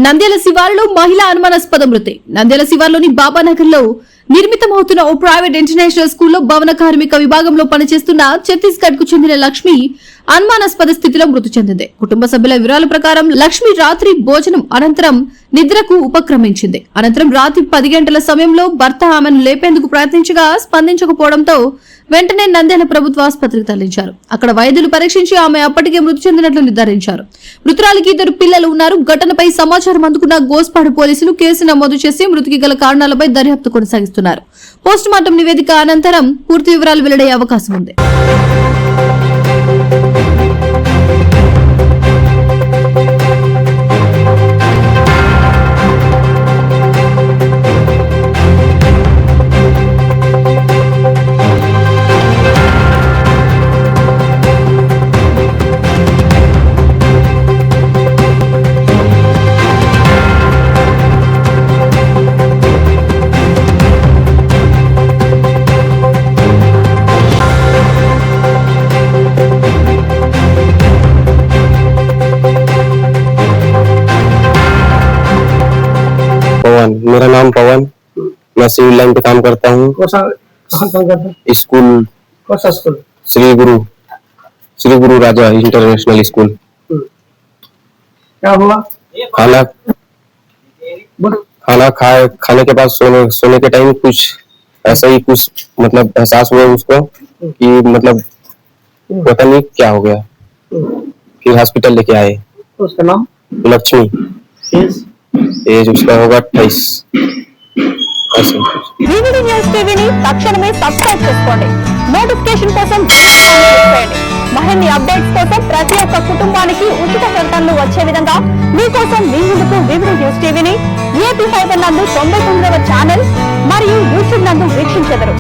నంద్యాల శివారులో మహిళ అనుమానాస్పద మృతి. నంద్యాల శివార్లోని బాబానగర్ లో నిర్మితమవుతున్న ఓ ప్రైవేట్ ఇంటర్నేషనల్ స్కూల్లో భవన కార్మిక విభాగంలో పనిచేస్తున్న ఛత్తీస్గఢ్ కు చెందిన లక్ష్మి అనుమానాస్పద స్థితిలో మృతి చెందింది. కుటుంబ సభ్యుల వివరాల ప్రకారం లక్ష్మి రాత్రి భోజనం అనంతరం నిద్రకు ఉపక్రమించింది. అనంతరం రాత్రి 10 గంటల సమయంలో భర్త ఆమెను లేపేందుకు ప్రయత్నించగా స్పందించకపోవడంతో వెంటనే నంద్యాల ప్రభుత్వ ఆసుపత్రికి తరలించారు. అక్కడ వైద్యులు పరీక్షించి ఆమె అప్పటికే మృతి చెందినట్లు నిర్ధారించారు. మృతురాలికి 2 పిల్లలు ఉన్నారు. ఘటనపై సమాచారం అందుకున్న గోస్పాడు పోలీసులు కేసు నమోదు చేసి మృతికి గల కారణాలపై దర్యాప్తు కొనసాగిస్తున్నారు. పోస్టుమార్టం నివేదిక అనంతరం పూర్తి వివరాలు వెల్లడయ్యే అవకాశం ఉంది. पवन, मेरा नाम पवन, मैं सिविल लाइन पे काम करता हूँ। स्कूल श्री गुरु राजा इंटरनेशनल स्कूल। क्या हुआ? खाना खाने के बाद सोने के टाइम कुछ ऐसा ही कुछ मतलब एहसास हुआ उसको कि मतलब पता नहीं क्या हो गया। फिर हॉस्पिटल लेके आए। उसका नाम लक्ष्मी, एज उसका होगा 28। వీవీడీ న్యూస్ టీవీని తక్షణమే సబ్స్క్రైబ్ చేసుకోండి. నోటిఫికేషన్ కోసం బెల్ ఐకాన్ క్లిక్ చేయండి. మరిన్ని అప్డేట్స్ కోసం ప్రతి ఒక్క కుటుంబానికి ఉచిత ప్రకటనలు వచ్చే విధంగా మీకోసం మీ ముందుకు వీవీడీ న్యూస్ టీవీని ఏపీ 5 నందు 99వ ఛానల్ మరియు యూట్యూబ్ నందు వీక్షించెదరు.